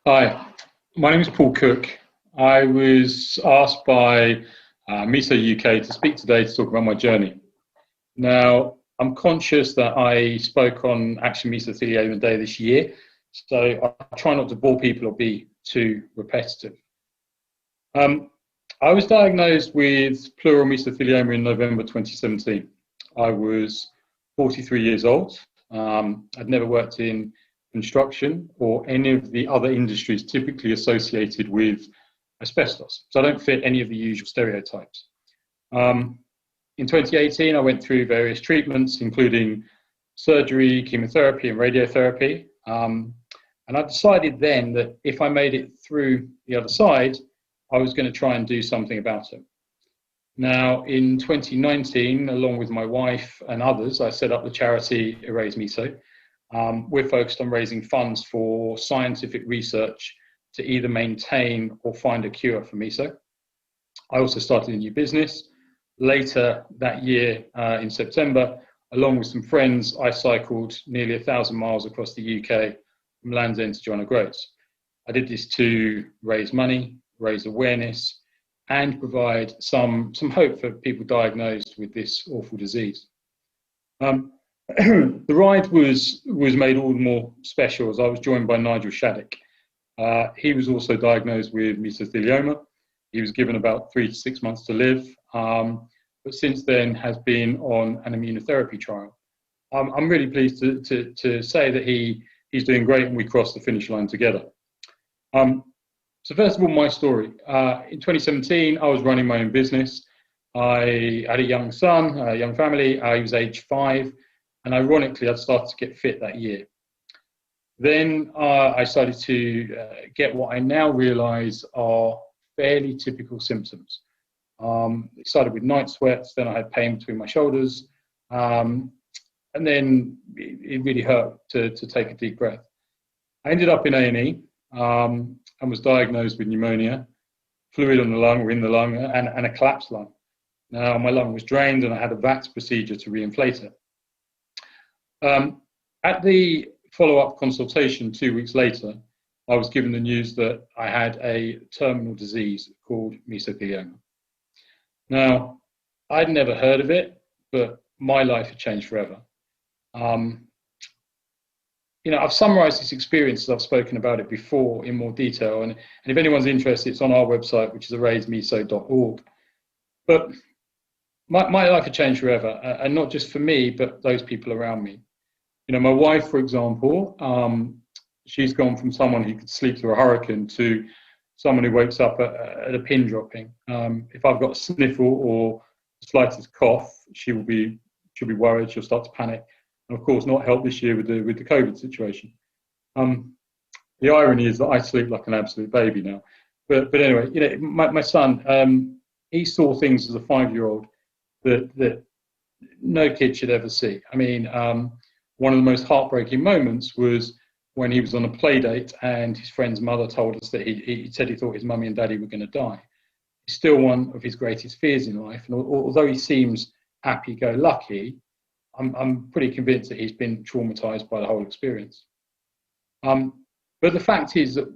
Hi, my name is Paul Cook. I was asked by Meso UK to speak today to talk about my journey. Now, I'm conscious that I spoke on Action Mesothelioma Day this year, so I try not to bore people or be too repetitive. I was diagnosed with pleural mesothelioma in November 2017. I was 43 years old. I'd never worked in construction or any of the other industries typically associated with asbestos. So I don't fit any of the usual stereotypes. In 2018, I went through various treatments, including surgery, chemotherapy, and radiotherapy. And I decided then that if I made it through the other side, I was going to try and do something about it. Now, in 2019, along with my wife and others, I set up the charity Erase Meso. We're focused on raising funds for scientific research to either maintain or find a cure for meso. I also started a new business. Later that year, in September, along with some friends, I cycled nearly 1,000 miles across the UK from Land's End to John O'Groats. I did this to raise money, raise awareness, and provide some hope for people diagnosed with this awful disease. The ride was made all the more special as I was joined by Nigel Shattuck. He was also diagnosed with mesothelioma. He was given about 3 to 6 months to live, but since then has been on an immunotherapy trial. I'm really pleased to say that he's doing great and we crossed the finish line together. So first of all, my story. In 2017, I was running my own business. I had a young son, a young family. He was age 5, and ironically, I'd started to get fit that year. Then I started to get what I now realise are fairly typical symptoms. It started with night sweats, then I had pain between my shoulders, and then it really hurt to take a deep breath. I ended up in A&E. And was diagnosed with pneumonia, fluid on the lung or in the lung, and a collapsed lung. Now, my lung was drained and I had a VATS procedure to reinflate it. At the follow-up consultation 2 weeks later, I was given the news that I had a terminal disease called mesothelioma. Now, I'd never heard of it, but my life had changed forever. I've summarised this experience as I've spoken about it before in more detail, and if anyone's interested, it's on our website, which is erasemeso.org. But my life had changed forever, and not just for me, but those people around me. My wife, for example, she's gone from someone who could sleep through a hurricane to someone who wakes up at a pin dropping. If I've got a sniffle or the slightest cough, she'll be worried, she'll start to panic. And of course, not helped this year with the COVID situation. The irony is that I sleep like an absolute baby now. But anyway, my son, he saw things as a 5-year-old that no kid should ever see. I mean, one of the most heartbreaking moments was when he was on a play date and his friend's mother told us that he said he thought his mummy and daddy were going to die. It's still one of his greatest fears in life. And although he seems happy-go-lucky, I'm pretty convinced that he's been traumatized by the whole experience. But the fact is that,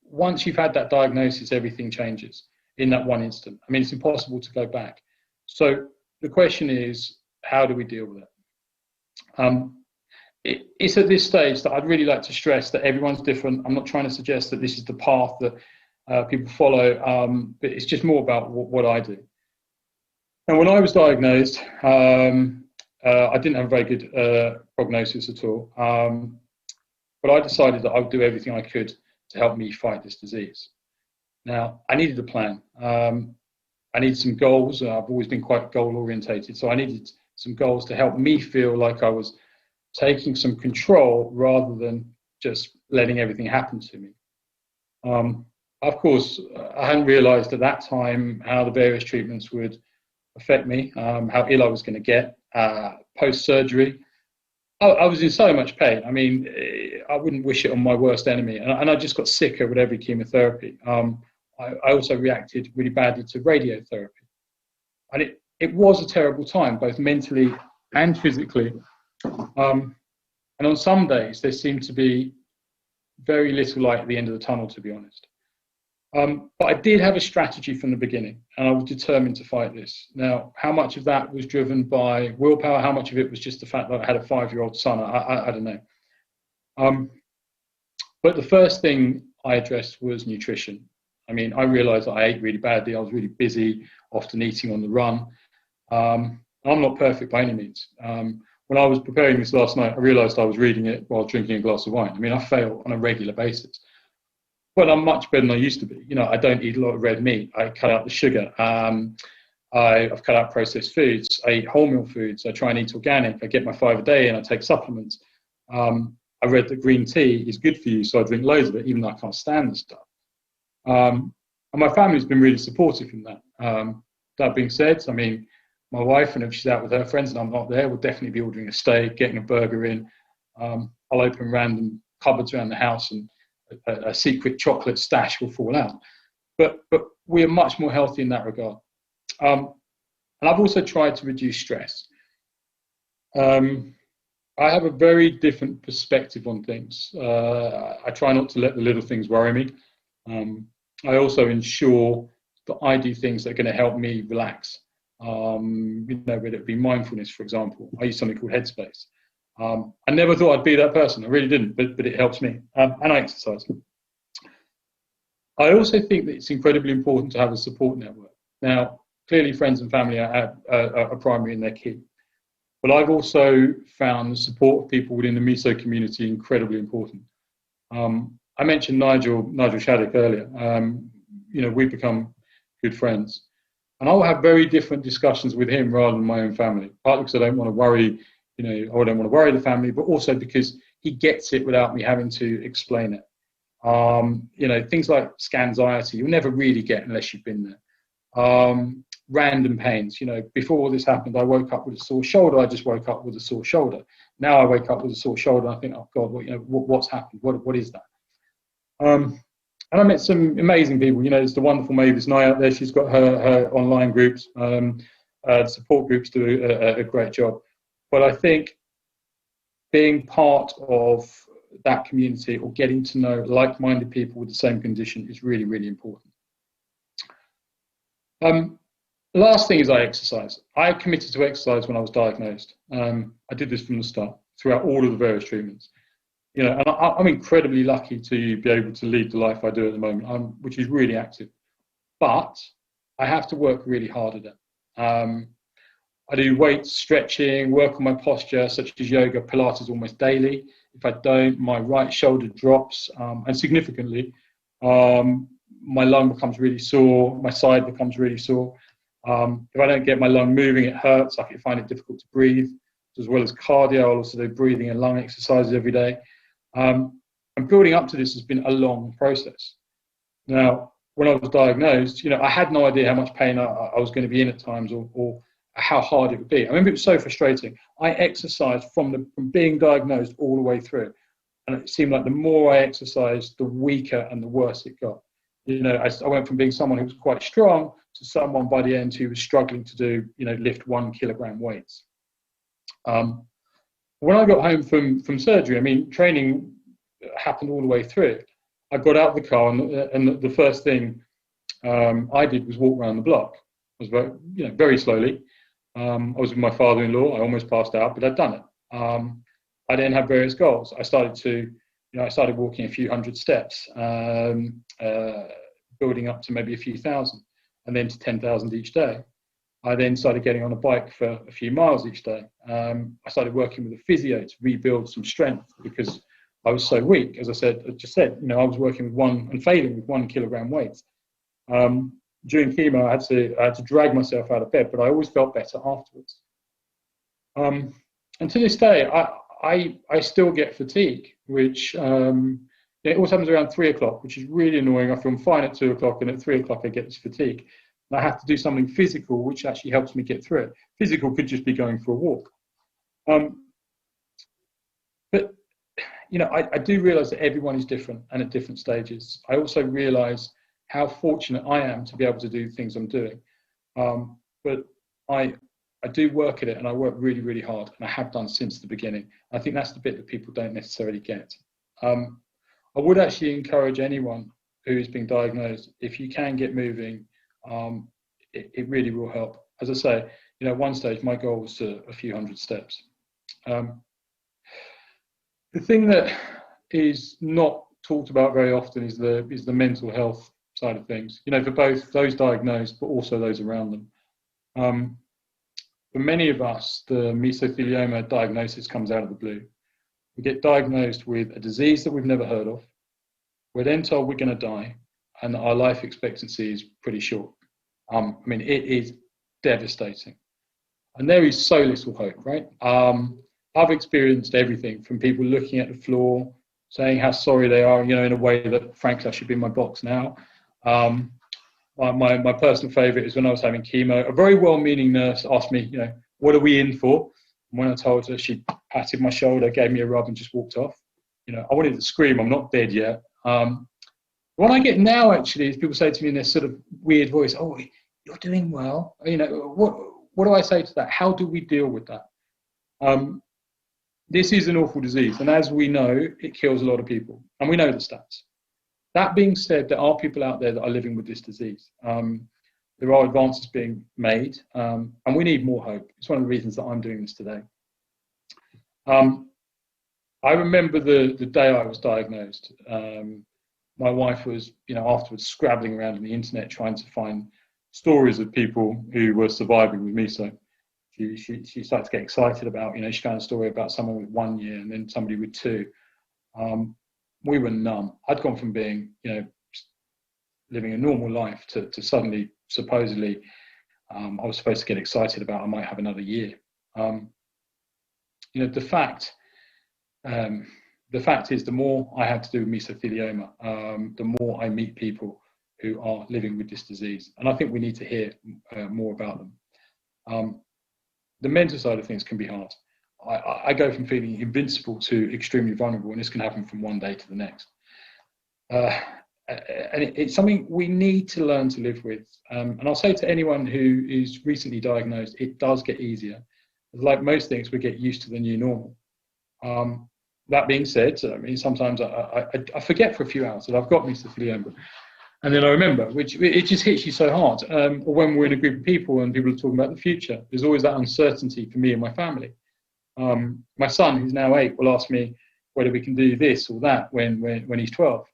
once you've had that diagnosis, everything changes in that one instant. I mean, it's impossible to go back. So the question is, how do we deal with it? It's at this stage that I'd really like to stress that everyone's different. I'm not trying to suggest that this is the path that people follow, but it's just more about what I do. And when I was diagnosed, I didn't have a very good prognosis at all. But I decided that I would do everything I could to help me fight this disease. Now, I needed a plan. I needed some goals. I've always been quite goal-orientated, so I needed some goals to help me feel like I was taking some control rather than just letting everything happen to me. Of course, I hadn't realised at that time how the various treatments would affect me, how ill I was going to get post-surgery. I was in so much pain. I mean, I wouldn't wish it on my worst enemy. And I just got sicker with every chemotherapy. I also reacted really badly to radiotherapy. And it was a terrible time, both mentally and physically. And on some days, there seemed to be very little light at the end of the tunnel, to be honest. But I did have a strategy from the beginning, and I was determined to fight this. Now, how much of that was driven by willpower? How much of it was just the fact that I had a 5-year-old son? I don't know. But the first thing I addressed was nutrition. I mean, I realized that I ate really badly. I was really busy, often eating on the run. I'm not perfect by any means. When I was preparing this last night, I realized I was reading it while drinking a glass of wine. I mean, I fail on a regular basis. But I'm much better than I used to be. You know, I don't eat a lot of red meat. I cut out the sugar. I've cut out processed foods. I eat wholemeal foods. I try and eat organic. I get my 5 a day, and I take supplements. I read that green tea is good for you, so I drink loads of it, even though I can't stand the stuff. And my family's been really supportive in that. That being said, I mean, my wife, and if she's out with her friends and I'm not there, will definitely be ordering a steak, getting a burger in. I'll open random cupboards around the house, and a secret chocolate stash will fall out. But we are much more healthy in that regard. And I've also tried to reduce stress. I have a very different perspective on things. I try not to let the little things worry me. I also ensure that I do things that are going to help me relax. You know, whether it be mindfulness, for example. I use something called Headspace. I never thought I'd be that person. I really didn't, but it helps me. And I exercise. I also think that it's incredibly important to have a support network. Now, clearly friends and family are primary and they're key. But I've also found the support of people within the Meso community incredibly important. I mentioned Nigel Shattuck earlier. You know, we've become good friends. And I'll have very different discussions with him rather than my own family, partly because I don't want to worry, you know, I don't want to worry the family, but also because he gets it without me having to explain it. You know, things like scanxiety, you'll never really get unless you've been there. Random pains, you know, before all this happened, I woke up with a sore shoulder. I just woke up with a sore shoulder. Now I wake up with a sore shoulder. And I think, oh God, what's happened? What is that? And I met some amazing people. You know, there's the wonderful Mavis Nye out there. She's got her online groups. Support groups do a great job. But I think being part of that community or getting to know like-minded people with the same condition is really, really important. The last thing is I exercise. I committed to exercise when I was diagnosed. I did this from the start, throughout all of the various treatments. You know, and I'm incredibly lucky to be able to lead the life I do at the moment, which is really active. But I have to work really hard at it. I do weight stretching, work on my posture, such as yoga, Pilates almost daily. If I don't, my right shoulder drops, and significantly. My lung becomes really sore, my side becomes really sore. If I don't get my lung moving, it hurts. I find it difficult to breathe. As well as cardio, I'll also do breathing and lung exercises every day. And building up to this has been a long process. Now, when I was diagnosed, you know, I had no idea how much pain I was going to be in at times, or how hard it would be. I remember it was so frustrating. I exercised from being diagnosed all the way through, and it seemed like the more I exercised, the weaker and the worse it got. You know, I went from being someone who was quite strong to someone by the end who was struggling to do, you know, lift 1 kilogram weights. When I got home from surgery, I mean, training happened all the way through. I got out of the car, and the first thing I did was walk around the block. I was very slowly. I was with my father-in-law. I almost passed out, but I'd done it. I then had various goals. I started walking a few hundred steps, building up to maybe a few thousand, and then to 10,000 each day. I then started getting on a bike for a few miles each day. I started working with a physio to rebuild some strength because I was so weak. As I just said, you know, I was working with failing with 1 kilogram weights. During chemo, I had to drag myself out of bed, but I always felt better afterwards. And to this day, I still get fatigue, which it always happens around 3 o'clock, which is really annoying. I feel fine at 2 o'clock, and at 3 o'clock I get this fatigue. And I have to do something physical, which actually helps me get through it. Physical could just be going for a walk. But, you know, I do realize that everyone is different and at different stages. I also realize how fortunate I am to be able to do things I'm doing. But I do work at it, and I work really, really hard, and I have done since the beginning. I think that's the bit that people don't necessarily get. I would actually encourage anyone who's been diagnosed, if you can get moving, it really will help. As I say, at one stage, my goal was a few hundred steps. The thing that is not talked about very often is the mental health side of things, for both those diagnosed, but also those around them. For many of us, the mesothelioma diagnosis comes out of the blue. We get diagnosed with a disease that we've never heard of. We're then told we're going to die, and our life expectancy is pretty short. It is devastating. And there is so little hope, right? I've experienced everything from people looking at the floor, saying how sorry they are, in a way that, frankly, I should be in my box now. My personal favourite is when I was having chemo. A very well-meaning nurse asked me, what are we in for? And when I told her, she patted my shoulder, gave me a rub, and just walked off. I wanted to scream, I'm not dead yet. What I get now, actually, is people say to me in this sort of weird voice, oh, you're doing well. What do I say to that? How do we deal with that? This is an awful disease, and as we know, it kills a lot of people, and we know the stats. That being said, there are people out there that are living with this disease. There are advances being made, and we need more hope. It's one of the reasons that I'm doing this today. I remember the day I was diagnosed. My wife was, afterwards scrabbling around on the internet trying to find stories of people who were surviving with meso. She started to get excited about, she found a story about someone with 1 year and then somebody with 2. We were numb. I'd gone from being, living a normal life to suddenly, supposedly, I was supposed to get excited about I might have another year. The fact is, the more I have to do with mesothelioma, the more I meet people who are living with this disease. And I think we need to hear more about them. The mental side of things can be hard. I go from feeling invincible to extremely vulnerable, and this can happen from one day to the next. And it's something we need to learn to live with. And I'll say to anyone who is recently diagnosed, it does get easier. Like most things, we get used to the new normal. That being said, sometimes I forget for a few hours that I've got mesothelioma. And then I remember, which it just hits you so hard. Or when we're in a group of people and people are talking about the future, there's always that uncertainty for me and my family. My son, who's now 8, will ask me whether we can do this or that when he's 12.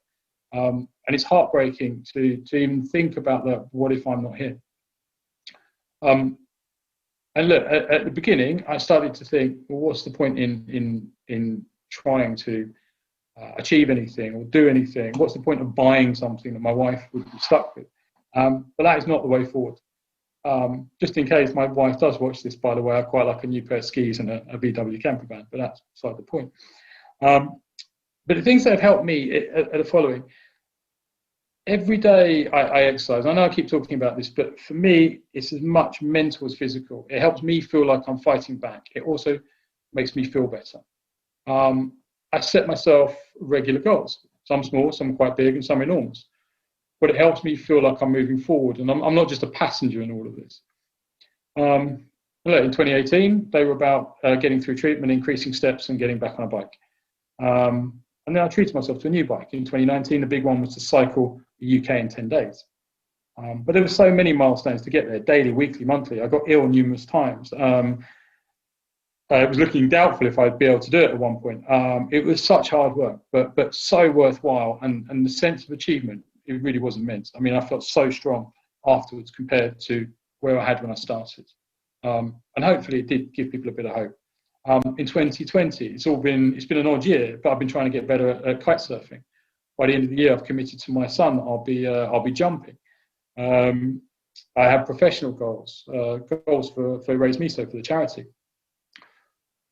And it's heartbreaking to even think about that. What if I'm not here? And look, at the beginning, I started to think, well, what's the point in trying to achieve anything or do anything? What's the point of buying something that my wife would be stuck with? But that is not the way forward. Just in case my wife does watch this, by the way, I quite like a new pair of skis and a VW camper van, but that's beside the point. But the things that have helped me are the following. Every day I exercise. I know I keep talking about this, but for me, it's as much mental as physical. It helps me feel like I'm fighting back. It also makes me feel better. I set myself regular goals, some small, some quite big, and some enormous. But it helps me feel like I'm moving forward, and I'm not just a passenger in all of this. In 2018, they were about getting through treatment, increasing steps, and getting back on a bike. And then I treated myself to a new bike. In 2019, the big one was to cycle the UK in 10 days. But there were so many milestones to get there, daily, weekly, monthly. I got ill numerous times. It was looking doubtful if I'd be able to do it at one point. It was such hard work, but so worthwhile. And the sense of achievement, it really was immense. I felt so strong afterwards compared to where I had when I started. And hopefully it did give people a bit of hope. In 2020, it's been an odd year, but I've been trying to get better at kite surfing. By the end of the year, I've committed to my son that I'll be jumping. I have professional goals for Raise Meso, for the charity.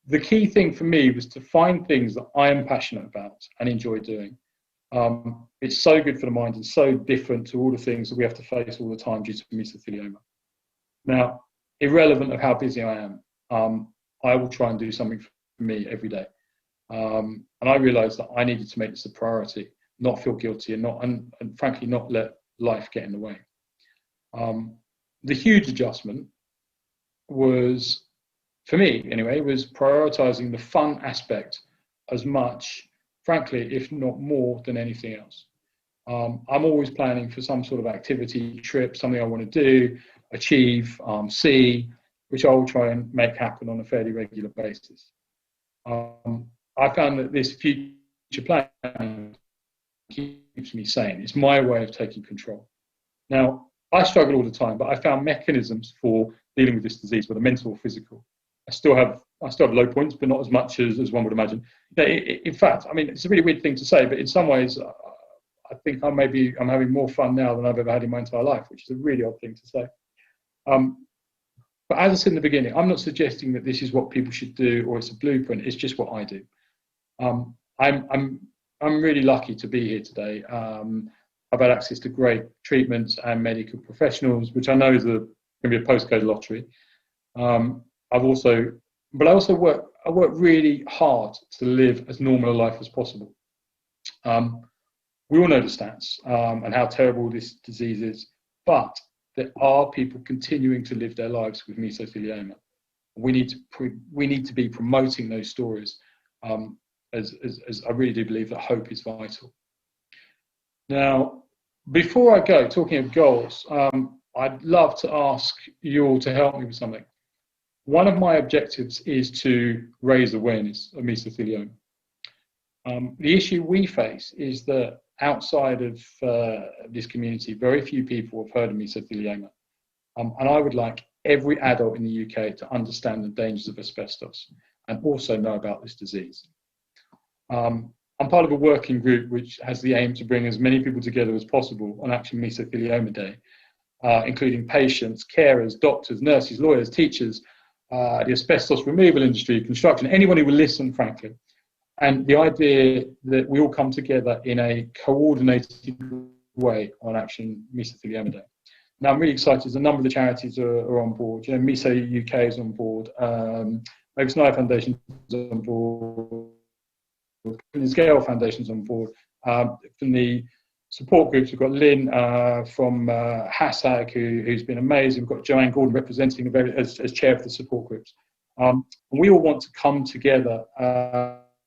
The key thing for me was to find things that I am passionate about and enjoy doing. It's so good for the mind and so different to all the things that we have to face all the time due to mesothelioma. Now, irrelevant of how busy I am, I will try and do something for me every day. And I realized that I needed to make this a priority, not feel guilty and frankly, not let life get in the way. The huge adjustment was, for me anyway, was prioritizing the fun aspect as much frankly, if not more than anything else. I'm always planning for some sort of activity, trip, something I want to do, achieve, see, which I will try and make happen on a fairly regular basis. I found that this future planning keeps me sane. It's my way of taking control. Now, I struggle all the time, but I found mechanisms for dealing with this disease, whether mental or physical. I still have low points, but not as much as one would imagine. In fact, I mean, it's a really weird thing to say, but in some ways, I think I'm having more fun now than I've ever had in my entire life, which is a really odd thing to say. But as I said in the beginning, I'm not suggesting that this is what people should do or it's a blueprint. It's just what I do. I'm really lucky to be here today. I've had access to great treatments and medical professionals, which I know is going to be a postcode lottery. I work really hard to live as normal a life as possible. We all know the stats and how terrible this disease is, but there are people continuing to live their lives with mesothelioma. We need to be promoting those stories, as I really do believe that hope is vital. Now, before I go, talking of goals, I'd love to ask you all to help me with something. One of my objectives is to raise awareness of mesothelioma. The issue we face is that outside of this community, very few people have heard of mesothelioma. And I would like every adult in the UK to understand the dangers of asbestos and also know about this disease. I'm part of a working group which has the aim to bring as many people together as possible on Action Mesothelioma Day, including patients, carers, doctors, nurses, lawyers, teachers, the asbestos removal industry, construction, anyone who will listen, frankly. And the idea that we all come together in a coordinated way on Action Mesothelioma Day. Now, I'm really excited. A number of the charities are on board. You know, Meso UK is on board. Maybe Snyder Foundation is on board. The Scale Foundation's on board. From the support groups, we've got Lynn from HASAG, who's been amazing. We've got Joanne Gordon representing as chair of the support groups. And we all want to come together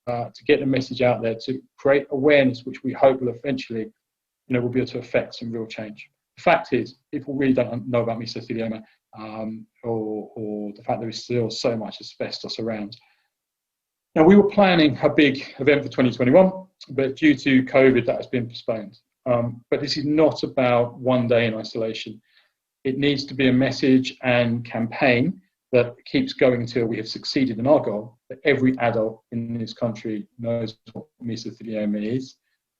to get the message out there, to create awareness, which we hope will eventually, will be able to affect some real change. The fact is, people really don't know about mesothelioma, or the fact there is still so much asbestos around. Now, we were planning a big event for 2021, but due to COVID, that has been postponed. But this is not about one day in isolation. It needs to be a message and campaign that keeps going until we have succeeded in our goal, that every adult in this country knows what mesothelioma is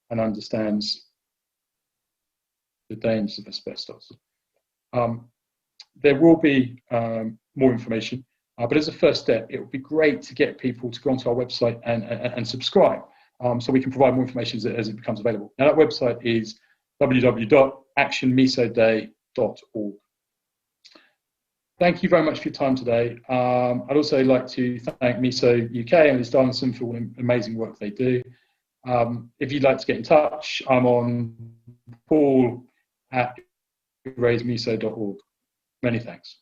and understands the dangers of asbestos. There will be more information. But as a first step, it would be great to get people to go onto our website and subscribe, so we can provide more information as it becomes available. Now, that website is www.actionmesoday.org. Thank you very much for your time today. I'd also like to thank Meso UK and Liz Darlinson for all the amazing work they do. If you'd like to get in touch, I'm on paul@raisemeso.org. Many thanks.